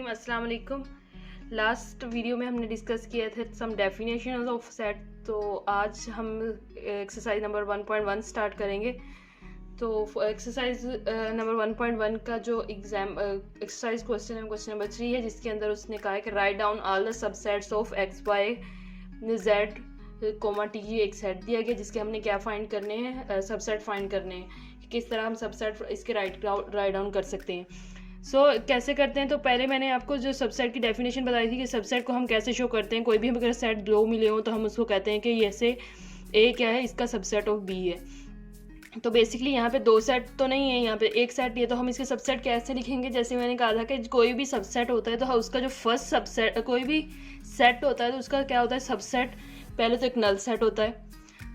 अस्सलाम वालेकुम। Last video में हमने डिस्कस किया था सम डेफिनेशन ऑफ सेट। तो आज हम एक्सरसाइज नंबर 1.1 स्टार्ट करेंगे। तो एक्सरसाइज नंबर 1.1 का जो एक्सरसाइज क्वेश्चन है, क्वेश्चन नंबर 3 है, जिसके अंदर उसने कहा है कि write down all the subsets of X Y Z comma T. एक सेट दिया गया जिसके हमने क्या फाइंड करने हैं, सबसेट फाइंड करने हैं। किस तरह हम सबसेट इसके राइट डाउन कर सकते हैं। कैसे करते हैं, तो पहले मैंने आपको जो सबसेट की डेफिनेशन बताई थी कि सबसेट को हम कैसे शो करते हैं। कोई भी अगर सेट दो मिले हो तो हम उसको कहते हैं कि ऐसे ए क्या है, इसका सबसेट ऑफ बी है। तो बेसिकली यहाँ पे दो सेट तो नहीं है, यहाँ पे एक सेट ये। तो हम इसके सबसेट कैसे लिखेंगे, जैसे मैंने कहा था कि कोई भी सबसेट होता है तो उसका जो फर्स्ट सबसेट, कोई भी सेट होता है तो उसका क्या होता है, सबसेट। पहले तो एक नल सेट होता है,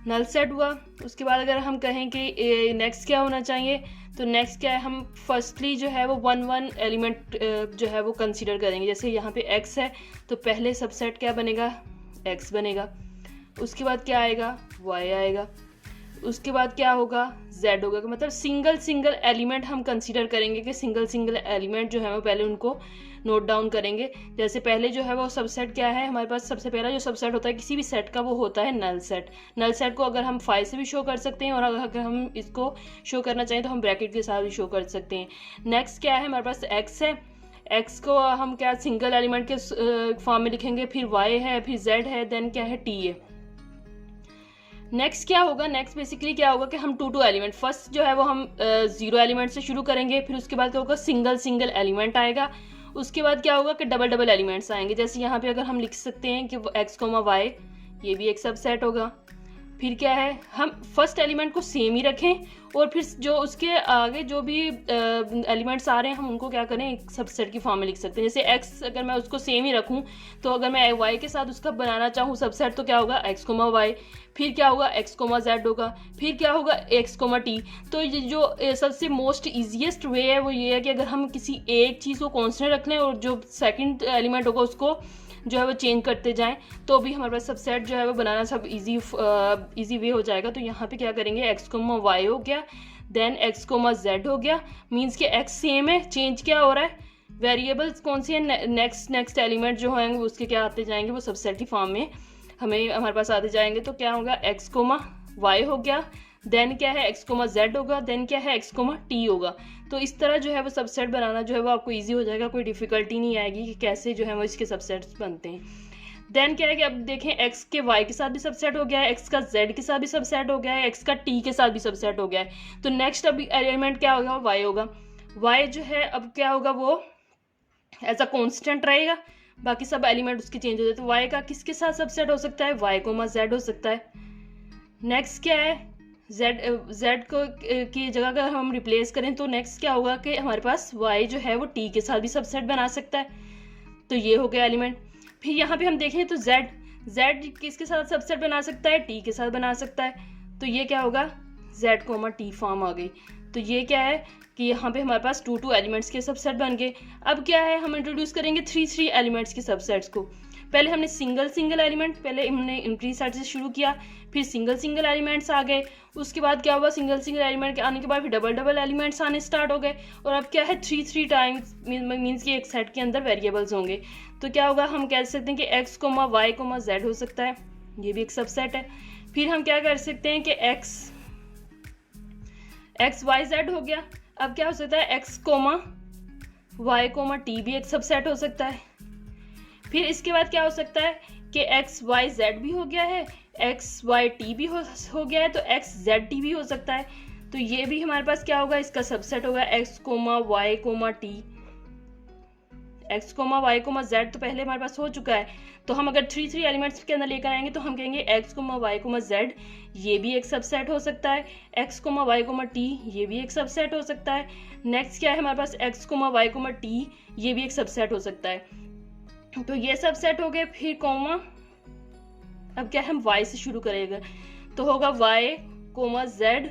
नल सेट हुआ। उसके बाद अगर हम कहें कि नेक्स्ट क्या होना चाहिए, तो नेक्स्ट क्या है, हम फर्स्टली जो है वो वन एलिमेंट जो है वो कंसीडर करेंगे। जैसे यहाँ पे x है तो पहले सबसेट क्या बनेगा, x बनेगा। उसके बाद क्या आएगा, y आएगा। उसके बाद क्या होगा, z होगा। मतलब सिंगल एलिमेंट हम कंसीडर करेंगे कि सिंगल एलिमेंट जो है वो पहले उनको नोट डाउन करेंगे। जैसे पहले जो है वो सबसेट क्या है हमारे पास, सबसे पहला जो सबसेट होता है किसी भी सेट का वो होता है नल सेट। नल सेट को अगर हम 5 से भी शो कर सकते हैं, और अगर हम इसको शो करना चाहें तो हम ब्रैकेट के साथ भी शो कर सकते हैं। नेक्स्ट क्या है, हमारे पास x है। x को हम क्या सिंगल एलिमेंट के फॉर्म में लिखेंगे, फिर y है, फिर z है, देन क्या है t है। नेक्स्ट क्या होगा, नेक्स्ट बेसिकली क्या होगा कि हम टू एलिमेंट, फर्स्ट जो है वो हम 0 एलिमेंट से शुरू करेंगे। फिर उसके बाद क्या होगा, सिंगल एलिमेंट आएगा। उसके बाद क्या होगा कि डबल एलिमेंट्स आएंगे। जैसे यहाँ पे अगर हम लिख सकते हैं कि x, y, ये भी एक सबसेट होगा। फिर क्या है, हम फर्स्ट एलिमेंट को सेम ही रखें, और फिर जो उसके आगे जो भी एलिमेंट्स आ रहे हैं हम उनको क्या करें, एक सबसेट की फॉर्म में लिख सकते हैं। जैसे x अगर मैं उसको सेम ही रखूं, तो अगर मैं y के साथ उसका बनाना चाहूँ सबसेट, तो क्या होगा x, y। फिर क्या होगा, x, z होगा। फिर क्या होगा, x, t। तो ये जो सबसे मोस्ट ईजीएस्ट वे है वो ये है कि अगर हम किसी एक चीज़ को कॉन्स्टेंट रख लें और जो सेकंड एलिमेंट होगा उसको जो है वो चेंज करते जाएं, तो भी हमारे पास सबसेट जो है वो बनाना सब इजी वे हो जाएगा। तो यहाँ पे क्या करेंगे, x, y हो गया, देन x, z हो गया। मीन्स कि x सेम है, चेंज क्या हो रहा है, वेरिएबल्स कौन सी है, नेक्स्ट एलिमेंट जो होंगे उसके क्या आते जाएंगे, वो सबसेट की फॉर्म में हमारे पास आते जाएंगे। तो क्या होगा, x, y हो गया, देन क्या है x, z होगा, देन क्या है x, t होगा। तो इस तरह जो है वो सबसेट बनाना जो है वो आपको इजी हो जाएगा, कोई डिफिकल्टी नहीं आएगी कि कैसे जो है वो इसके सबसेट्स बनते हैं। देन क्या है कि अब देखें, x के y के साथ भी सबसेट हो गया है, x का z के साथ भी सबसेट हो गया है, x का t के साथ भी सबसेट हो गया है। तो नेक्स्ट अब एलिमेंट क्या होगा, y होगा। y जो है अब क्या होगा, वो एज अ कॉन्स्टेंट रहेगा, बाकी सब एलिमेंट उसके चेंज हो जाते हैं। तो y का किसके साथ सबसेट हो सकता है, y, z हो सकता है। नेक्स्ट क्या है, z को की जगह अगर हम रिप्लेस करें तो नेक्स्ट क्या होगा कि हमारे पास y जो है वो t के साथ भी सबसेट बना सकता है। तो ये हो गया एलिमेंट। फिर यहाँ पे हम देखें तो z किसके साथ सबसेट बना सकता है, t के साथ बना सकता है। तो ये क्या होगा, z, t फॉर्म आ गई। तो ये क्या है कि यहाँ पे हमारे पास टू एलिमेंट्स के सबसेट बन गए। अब क्या है, हम इंट्रोड्यूस करेंगे थ्री एलिमेंट्स के सबसेट्स को। पहले हमने सिंगल एलिमेंट, पहले हमने इम्प्री सेट से शुरू किया, फिर सिंगल एलिमेंट्स आ गए। उसके बाद क्या हुआ, सिंगल एलिमेंट के आने के बाद फिर डबल एलिमेंट्स आने स्टार्ट हो गए। और अब क्या है, थ्री टाइम्स मीन्स कि एक सेट के अंदर वेरिएबल्स होंगे। तो क्या होगा, हम कह सकते हैं कि x, y, z हो सकता है, ये भी एक सबसेट है। फिर हम क्या कर सकते हैं कि x, y, z हो गया। अब क्या हो सकता है, x, y, t भी एक सबसेट हो सकता है। फिर इसके बाद क्या हो सकता है कि x, y, z भी हो गया है, x, y, t भी हो गया है, तो x, z, t भी हो सकता है। तो ये भी हमारे पास क्या होगा, इसका सबसेट होगा x, y, t। x, y, z तो पहले हमारे पास हो चुका है। तो हम अगर थ्री एलिमेंट्स के अंदर लेकर आएंगे तो हम कहेंगे x, y, z ये भी एक सबसेट हो सकता है, x, y, t ये भी एक सबसेट हो सकता है। नेक्स्ट क्या है हमारे पास, x, y, t ये भी एक सबसेट हो सकता है। तो ये सब सेट हो गए। फिर कॉमा, अब क्या हम y से शुरू करेंगे तो होगा y, z,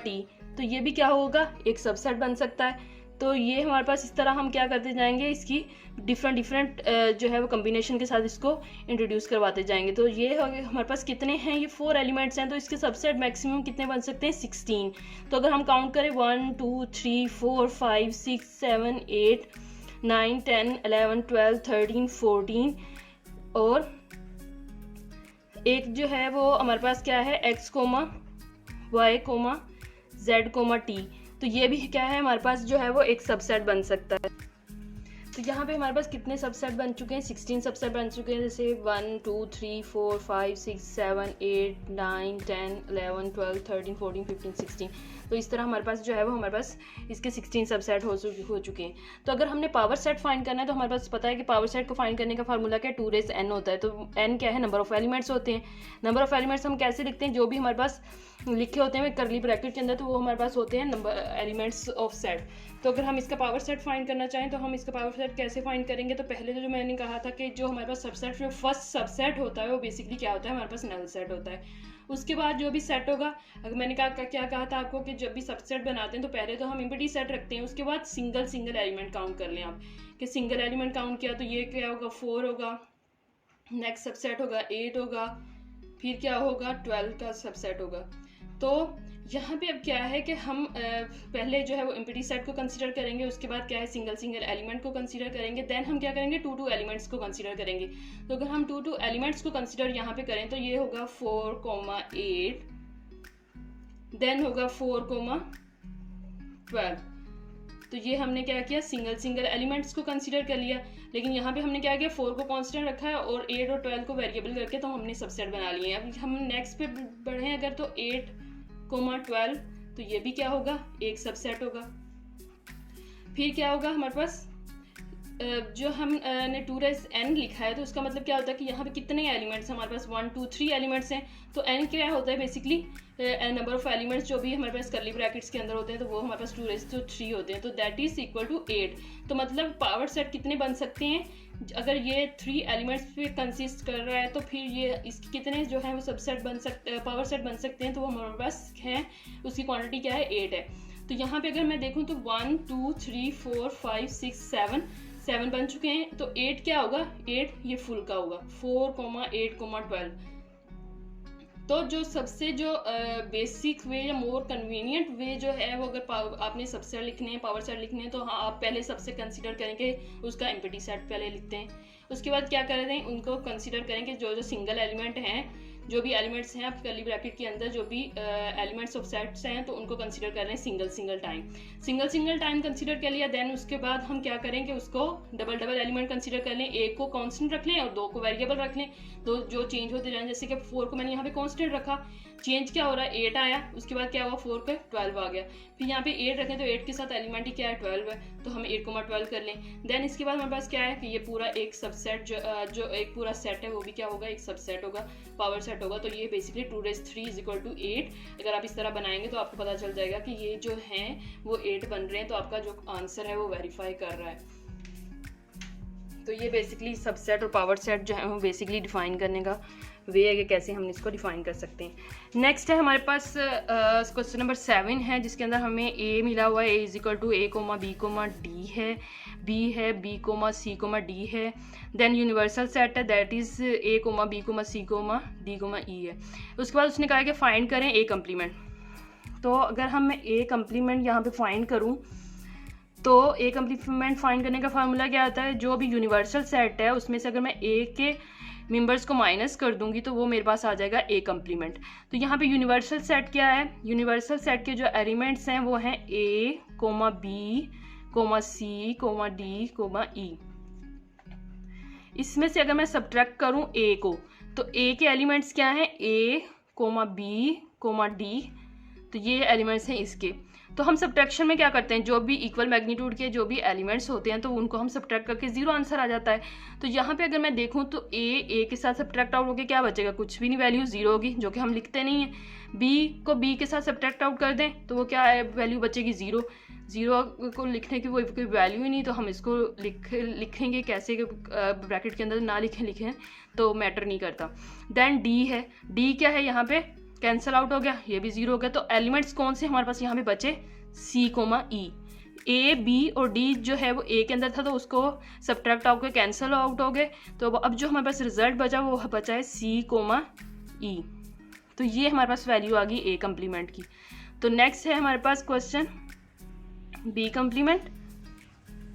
t। तो ये भी क्या होगा, एक सबसेट बन सकता है। तो ये हमारे पास इस तरह हम क्या करते जाएंगे, इसकी डिफरेंट जो है वो कम्बिनेशन के साथ इसको इंट्रोड्यूस करवाते जाएंगे। तो ये हमारे पास कितने हैं, ये 4 एलिमेंट्स हैं। तो इसके सबसेट मैक्सिमम कितने बन सकते हैं, 16। तो अगर हम काउंट करें 1 2 3 4 5 6 7 8 9, 10, 11, 12, 13, 14 और एक जो है वो हमारे पास क्या है x, y, z, t। तो ये भी क्या है हमारे पास जो है वो एक सबसेट बन सकता है। तो यहाँ पे हमारे पास कितने सबसेट बन चुके हैं, 16 सबसेट बन चुके हैं, जैसे 1, 2, 3, 4, 5, 6, 7, 8, 9, 10, 11, 12, 13, 14, 15, 16। तो इस तरह हमारे पास जो है वो हमारे पास इसके 16 सबसेट हो चुके हैं। तो अगर हमने पावर सेट फाइंड करना है तो हमारे पास पता है कि पावर सेट को फाइंड करने का फार्मूला क्या है, 2 रेज़ n होता है। तो n क्या है, नंबर ऑफ एलिमेंट्स होते हैं। नंबर ऑफ एलिमेंट्स हम कैसे लिखते हैं, जो भी हमारे पास लिखे होते हैं करली ब्रैकेट के अंदर, तो वो हमारे पास होते हैं नंबर एलिमेंट्स ऑफ सेट। तो अगर हम इसका पावर सेट फाइंड करना चाहें तो हम इसका पावर सेट कैसे फाइंड करेंगे, तो पहले जो मैंने कहा था कि जो हमारे पास सबसेट जो फर्स्ट सबसेट होता है वो बेसिकली क्या होता है, हमारे पास नल सेट होता है। उसके बाद जो भी सेट होगा, अगर मैंने क्या कहा था आपको कि जब भी सबसेट बनाते हैं तो पहले तो हम एम्प्टी सेट रखते हैं, उसके बाद सिंगल एलिमेंट काउंट कर लें आप कि सिंगल एलिमेंट काउंट किया तो ये क्या होगा, 4 होगा, नेक्स्ट सबसेट होगा 8 होगा, फिर क्या होगा 12 का सबसेट होगा। तो यहाँ पे अब क्या है कि हम पहले जो है वो एम्प्टी सेट को कंसीडर करेंगे, उसके बाद क्या है सिंगल एलिमेंट को कंसीडर करेंगे, देन हम क्या करेंगे 2 एलिमेंट्स को कंसीडर करेंगे। तो अगर हम 2 एलिमेंट्स को कंसीडर यहाँ पे करें तो ये होगा 4, 8, देन होगा 4, 12। तो ये हमने क्या किया, सिंगल एलिमेंट्स को कंसीडर कर लिया। लेकिन यहाँ पे हमने क्या किया, 4 को कांस्टेंट रखा है और 8 और 12 को वेरिएबल करके तो हमने सबसेट बना लिए हैं। अब हम नेक्स्ट पे बढ़े अगर तो 8, 12, तो ये भी क्या होगा, एक सबसेट होगा। फिर क्या होगा हमारे पास, जो हमने 2 रेज़ n लिखा है तो उसका मतलब क्या होता है कि यहाँ पे कितने एलिमेंट्स हमारे पास 1, 2, 3 एलिमेंट्स हैं। तो n क्या होता है बेसिकली नंबर ऑफ एलिमेंट्स जो भी हमारे पास करली ब्रैकेट्स के अंदर होते हैं, तो वो हमारे पास 2 रेज़ टू 3 होते हैं, तो दैट इज इक्वल टू 8। तो मतलब पावर सेट कितने बन सकते हैं, अगर ये 3 एलिमेंट्स पे कंसिस्ट कर रहा है तो फिर ये इसके कितने जो है वो सबसेट बन सकते, पावर सेट बन सकते हैं। तो वो हमारे पास है, उसकी क्वांटिटी क्या है, 8 है। तो यहाँ पे अगर मैं देखूँ तो 1, 2, 3, 4, 5, 6, 7 बन चुके हैं। तो 8 क्या होगा, 8 ये फुल का होगा, 4, 8, 12। तो जो सबसे जो बेसिक वे या मोर कन्वीनियंट वे जो है वो, अगर आपने सबसेट लिखने हैं, पावर सेट लिखने हैं, तो हाँ आप पहले सबसे कंसीडर करेंगे उसका एम्प्टी सेट पहले लिखते हैं। उसके बाद क्या कर रहे हैं, उनको कंसीडर करेंगे जो सिंगल एलिमेंट हैं, जो भी एलिमेंट्स हैं आप करली ब्रैकेट के अंदर जो भी एलिमेंट्स ऑफ सेट्स हैं, तो उनको कंसीडर कर रहे हैं सिंगल टाइम कंसीडर कर लिया। देन उसके बाद हम क्या करेंगे, उसको डबल एलिमेंट कंसीडर कर लें, एक को कांस्टेंट रख लें और 2 को वेरिएबल रख लें, दो जो चेंज होते जाएं। जैसे कि 4 को मैंने यहाँ पे कांस्टेंट रखा, चेंज क्या हो रहा है, 8 आया, उसके बाद क्या हुआ 4 का 12 आ गया। फिर यहाँ पे 8 रखें तो 8 के साथ एलिमेंट ही क्या है, 12 है, तो हम 8, 12 कर लें। देन इसके बाद हमारे पास क्या है कि ये पूरा एक सबसेट जो एक पूरा सेट है वो भी क्या होगा, एक सबसेट होगा, पावर सेट होगा। तो ये basically 2 raise 3 is equal to 8। अगर आप इस तरह बनाएंगे तो आपको पता चल जाएगा कि ये जो हैं वो 8 बन रहे हैं, तो आपका जो आंसर है वो वेरीफाई कर रहा है। तो ये बेसिकली सबसेट और पावर सेट जो है वो बेसिकली डिफाइन करने का वे है कि कैसे हम इसको डिफाइन कर सकते हैं। नेक्स्ट है हमारे पास क्वेश्चन नंबर 7 है, जिसके अंदर हमें ए मिला हुआ है, A is equal to a, b, d है, b है, b, c, d है। देन यूनिवर्सल सेट है, that is a, b, c, d, e है। उसके बाद उसने कहा कि फाइंड करें a कम्प्लीमेंट। तो अगर हम a कम्प्लीमेंट यहाँ पे फाइंड करूँ तो a कम्प्लीमेंट फाइंड करने का फार्मूला क्या आता है, जो भी यूनिवर्सल सेट है उसमें से अगर मैं a के मेंबर्स को माइनस कर दूंगी तो वो मेरे पास आ जाएगा a कम्प्लीमेंट। तो यहाँ पे यूनिवर्सल सेट क्या है, यूनिवर्सल सेट के जो एलिमेंट्स हैं वो हैं a, b, c, d, e। इसमें से अगर मैं सब्ट्रैक्ट करूँ a को, तो a के एलिमेंट्स क्या हैं, a, b, d, तो ये एलिमेंट्स हैं इसके। तो हम सब्ट्रैक्शन में क्या करते हैं, जो भी इक्वल मैग्नीट्यूड के जो भी एलिमेंट्स होते हैं तो उनको हम सब्ट्रैक्ट करके 0 आंसर आ जाता है। तो यहाँ पे अगर मैं देखूँ तो a के साथ सब्ट्रैक्ट आउट होकर क्या बचेगा, कुछ भी नहीं, वैल्यू 0 होगी, जो कि हम लिखते नहीं हैं। b को b के साथ सब्ट्रैक्ट आउट कर दें तो वो क्या है, वैल्यू बचेगी 0 को लिखने की कोई वैल्यू ही नहीं, तो हम इसको लिखेंगे कैसे, ब्रैकेट के अंदर ना लिखें तो मैटर नहीं करता। देन d है, d क्या है, यहाँ पे कैंसिल आउट हो गया, ये भी 0 हो गया। तो एलिमेंट्स कौन से हमारे पास यहाँ पे बचे, c, e। a, b और d जो है वो a के अंदर था तो उसको सब्ट्रैक्ट आउट के कैंसिल आउट हो गए। तो अब जो हमारे पास रिजल्ट बचा वो बचा है c, e। तो ये हमारे पास वैल्यू आ गई a कम्प्लीमेंट की। तो नेक्स्ट है हमारे पास क्वेश्चन b कम्प्लीमेंट।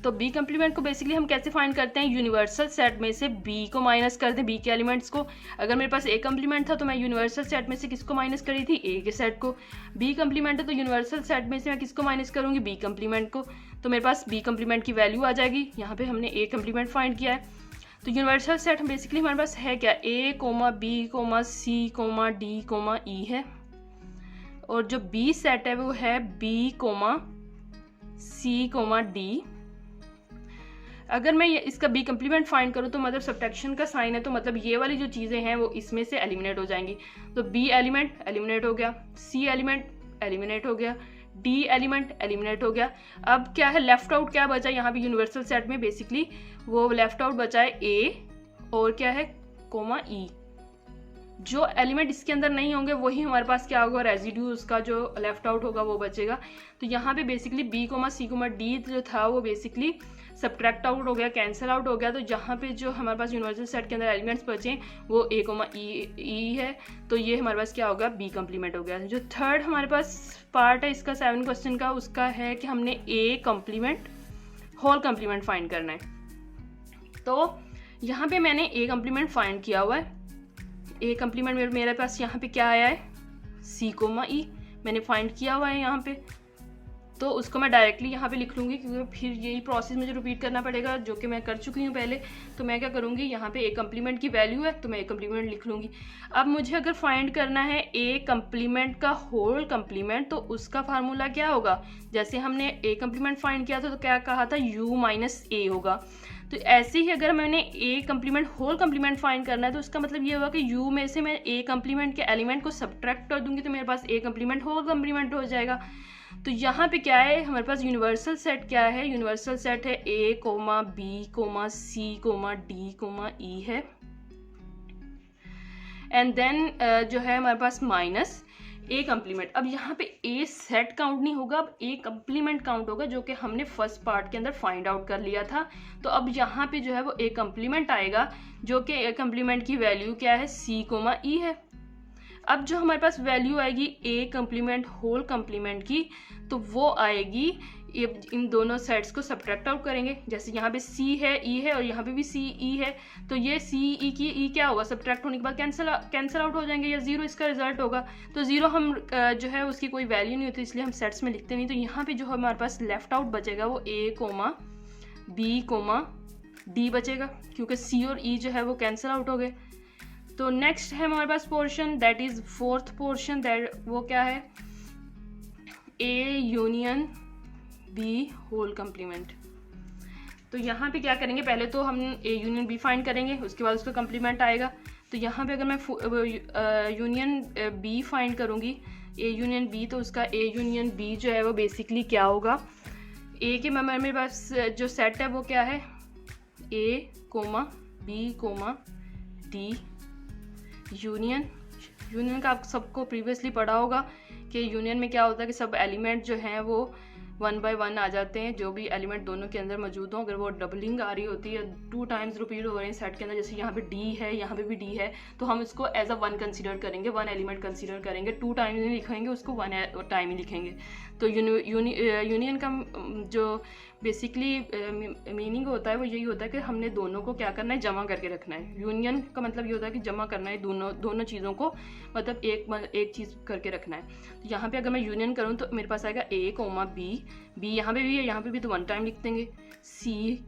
तो बी कम्प्लीमेंट को बेसिकली हम कैसे फाइंड करते हैं, यूनिवर्सल सेट में से बी को माइनस कर दें, बी के एलिमेंट्स को। अगर मेरे पास ए कम्प्लीमेंट था तो मैं यूनिवर्सल सेट में से किसको माइनस करी थी, ए के सेट को। बी कम्प्लीमेंट है तो यूनिवर्सल सेट में से मैं किसको माइनस करूँगी, बी कम्प्लीमेंट को। तो मेरे पास बी कम्प्लीमेंट की वैल्यू आ जाएगी। यहाँ पे हमने ए कम्प्लीमेंट फाइंड किया है। तो यूनिवर्सल सेट बेसिकली हमारे पास है क्या, a comma b comma C comma d comma e है। और जो बी सेट है वो है बी कोमा सी कोमा डी। अगर मैं इसका बी कम्प्लीमेंट फाइंड करूँ तो मतलब सब्ट्रैक्शन का साइन है, तो मतलब ये वाली जो चीज़ें हैं वो इसमें से एलिमिनेट हो जाएंगी। तो बी एलिमेंट एलिमिनेट हो गया, सी एलिमेंट एलिमिनेट हो गया, डी एलिमेंट एलिमिनेट हो गया। अब क्या है, लेफ्ट आउट क्या बचा यहाँ पे यूनिवर्सल सेट में, बेसिकली वो लेफ्ट आउट बचा है ए और क्या है कोमा ई। जो एलिमेंट इसके अंदर नहीं होंगे वही हमारे पास क्या होगा, रेजिड्यू उसका जो लेफ्ट आउट होगा वो बचेगा। तो यहाँ पे बेसिकली बी कोमा सी कोमा डी जो था वो बेसिकली सब्ट्रैक्ट आउट हो गया, कैंसिल आउट हो गया। तो जहाँ पे जो हमारे पास यूनिवर्सल सेट के अंदर एलिमेंट्स बचे वो ए कोमा ई है। तो ये हमारे पास क्या होगा, बी कम्प्लीमेंट हो गया। जो थर्ड हमारे पास पार्ट है इसका 7 क्वेश्चन का, उसका है कि हमने A complement whole complement find करना है। तो यहाँ पे मैंने ए कम्प्लीमेंट फाइंड किया हुआ है। ए कम्प्लीमेंट मेरे पास यहाँ पे क्या आया है, सी कोमा ई मैंने फाइंड किया हुआ है यहाँ पे। तो उसको मैं डायरेक्टली यहाँ पे लिख लूँगी, क्योंकि फिर यही प्रोसेस मुझे रिपीट करना पड़ेगा जो कि मैं कर चुकी हूँ पहले। तो मैं क्या करूँगी, यहाँ पे ए कम्प्लीमेंट की वैल्यू है तो मैं ए कम्प्लीमेंट लिख लूँगी। अब मुझे अगर फाइंड करना है ए कम्प्लीमेंट का होल कम्प्लीमेंट, तो उसका फार्मूला क्या होगा, जैसे हमने ए कम्प्लीमेंट फाइंड किया था तो क्या कहा था, u माइनस ए होगा। तो ऐसे ही अगर मैंने A complement whole complement find करना है तो उसका मतलब ये होगा कि u में से मैं ए कम्प्लीमेंट के एलिमेंट को सब्ट्रैक्ट कर दूंगी तो मेरे पास ए कम्प्लीमेंट होल कम्प्लीमेंट हो जाएगा। तो यहाँ पे क्या है हमारे पास यूनिवर्सल सेट क्या है, यूनिवर्सल सेट है a comma b comma C comma d comma e है। एंड देन जो है हमारे पास माइनस ए कम्प्लीमेंट। अब यहाँ पे ए सेट काउंट नहीं होगा, अब ए कम्प्लीमेंट काउंट होगा, जो कि हमने फर्स्ट पार्ट के अंदर फाइंड आउट कर लिया था। तो अब यहाँ पे जो है वो ए कम्प्लीमेंट आएगा, जो कि ए कम्प्लीमेंट की वैल्यू क्या है, सी कोमा ई है। अब जो हमारे पास वैल्यू आएगी ए कम्प्लीमेंट होल कम्प्लीमेंट की, तो वो आएगी, इन दोनों सेट्स को सब्ट्रैक्ट आउट करेंगे। जैसे यहाँ पे सी है, ई है, और यहाँ पे भी सी ई है, तो ये सी ई की ई क्या होगा, सब्ट्रैक्ट होने के बाद कैंसिल आउट हो जाएंगे, या जीरो इसका रिजल्ट होगा। तो जीरो हम जो है उसकी कोई वैल्यू नहीं होती, इसलिए हम सेट्स में लिखते नहीं। तो यहाँ पे जो हमारे पास लेफ्ट आउट बचेगा वो ए कोमा बी कोमा डी बचेगा, क्योंकि सी और ई जो है वो कैंसिल आउट हो गए। तो नेक्स्ट है हमारे पास portion, that is fourth portion, that वो क्या है, A union B whole complement. तो यहाँ पे क्या करेंगे, पहले तो हम ए यूनियन बी फाइंड करेंगे, उसके बाद उसका कम्प्लीमेंट आएगा। तो यहाँ पे अगर मैं यूनियन बी फाइंड करूँगी, ए यूनियन बी, तो उसका ए यूनियन बी जो है वो बेसिकली क्या होगा, ए के मेरे पास जो सेट है वो क्या है, a comma b comma d union का आप सबको प्रीवियसली पढ़ा होगा कि यूनियन में क्या होता है कि सब एलिमेंट जो हैं वो 1 by 1 आ जाते हैं, जो भी एलिमेंट दोनों के अंदर मौजूद हों। अगर वो डबलिंग आ रही होती है, 2 times रिपीट हो रहे हैं सेट के अंदर, जैसे यहाँ पे डी है, यहाँ पे भी डी है, तो हम इसको एज अ 1 कंसीडर करेंगे, 1 एलिमेंट कंसीडर करेंगे, 2 टाइम नहीं लिखेंगे उसको, 1 टाइम ही लिखेंगे। तो यूनियन का जो बेसिकली मीनिंग होता है वो यही होता है कि हमने दोनों को क्या करना है, जमा करके रखना है। यूनियन का मतलब ये होता है कि जमा करना है दोनों चीज़ों को, मतलब एक चीज़ करके रखना है। तो यहाँ पे अगर मैं यूनियन करूँ तो मेरे पास आएगा ए कोमा बी यहाँ पे भी है, यहाँ पे भी तो 1 टाइम लिख देंगे, सी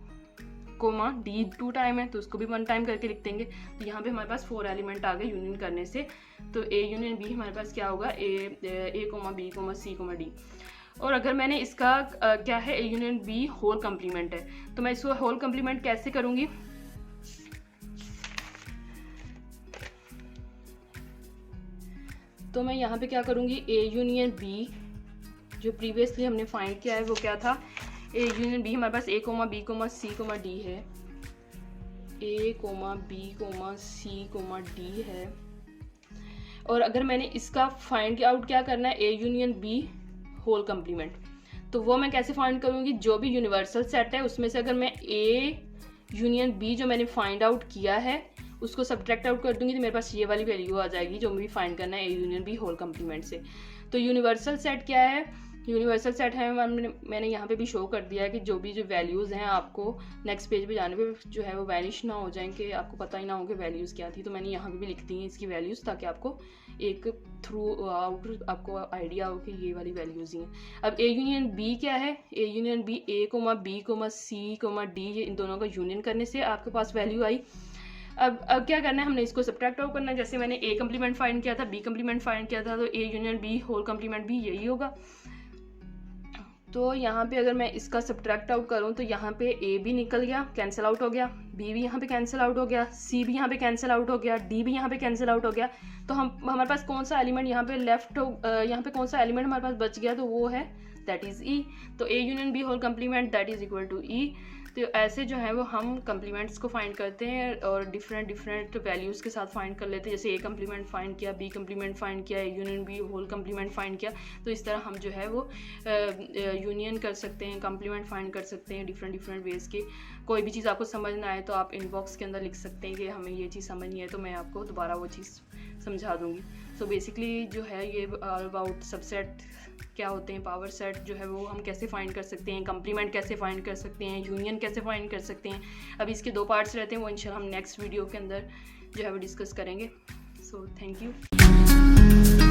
कोमा डी 2 टाइम है तो उसको भी 1 टाइम करके लिख देंगे। तो यहाँ पे हमारे पास 4 एलिमेंट आ गए यूनियन करने से। तो ए यूनियन बी हमारे पास क्या होगा, a comma b comma C comma d. और अगर मैंने इसका क्या है, A union B whole complement है, तो मैं इसको होल कम्प्लीमेंट कैसे करूँगी, तो मैं यहाँ पे क्या करूँगी, ए यूनियन बी जो प्रीवियसली हमने फाइंड किया है वो क्या था, ए यूनियन बी हमारे पास a comma b comma C comma d है, a comma b comma C comma d है। और अगर मैंने इसका फाइंड आउट क्या करना है, A union B whole complement, तो वो मैं कैसे फाइंड करूँगी, जो भी यूनिवर्सल सेट है उसमें से अगर मैं ए यूनियन बी जो मैंने फाइंड आउट किया है उसको सब्ट्रैक्ट आउट कर दूंगी तो मेरे पास ये वाली वैल्यू आ जाएगी जो मुझे फाइंड करना है A union B whole complement से। तो यूनिवर्सल सेट क्या है, यूनिवर्सल सेट है, मैंने यहाँ पे भी शो कर दिया है कि जो वैल्यूज़ हैं आपको नेक्स्ट पेज पे जाने पे जो है वो वैनिश ना हो जाएं, कि आपको पता ही ना हो कि वैल्यूज़ क्या थी। तो मैंने यहाँ पे भी लिख दी है इसकी वैल्यूज़, ताकि आपको एक थ्रू आउट आपको आइडिया हो कि ये वाली वैल्यूज़ ही हैं। अब ए यूनियन बी क्या है? A union B, a comma b comma C comma d, इन दोनों का यूनियन करने से आपके पास वैल्यू आई। अब क्या करना है, हमने इसको सब्ट्रैक्ट आउट करना है। जैसे मैंने ए कम्प्लीमेंट फाइंड किया था, बी कम्प्लीमेंट फाइंड किया था, तो A union B whole complement भी यही होगा। तो यहाँ पे अगर मैं इसका सब्ट्रैक्ट आउट करूँ तो यहाँ पे ए भी निकल गया, कैंसिल आउट हो गया, बी भी यहाँ पे कैंसिल आउट हो गया, सी भी यहाँ पे कैंसिल आउट हो गया, डी भी यहाँ पे कैंसिल आउट हो गया। तो हमारे पास कौन सा एलिमेंट यहाँ पे लेफ्ट हो, यहाँ पे कौन सा एलिमेंट हमारे पास बच गया, तो वो है दैट इज़ ई। तो A union B whole complement that is equal to e. तो ऐसे जो है वो हम कम्प्लीमेंट्स को फाइंड करते हैं और डिफरेंट वैल्यूज़ के साथ फाइंड कर लेते हैं। जैसे ए कम्प्लीमेंट फाइंड किया, बी कम्प्लीमेंट फाइंड किया, A union B whole complement find किया। तो इस तरह हम जो है वो यूनियन कर सकते हैं, कम्प्लीमेंट फाइंड कर सकते हैं डिफरेंट वेज़ के। कोई भी चीज़ आपको समझ ना आए तो आप इनबॉक्स के अंदर लिख सकते हैं कि हमें ये चीज़ समझ नहीं है, तो मैं आपको दोबारा वो चीज़ समझा दूँगी। सो बेसिकली जो है ये ऑल अबाउट सबसेट क्या होते हैं, पावर सेट जो है वो हम कैसे फाइंड कर सकते हैं, कंप्लीमेंट कैसे फाइंड कर सकते हैं, यूनियन कैसे फाइंड कर सकते हैं। अब इसके 2 पार्ट्स रहते हैं, वो इंशाल्लाह हम नेक्स्ट वीडियो के अंदर जो है वो डिस्कस करेंगे। So thank you.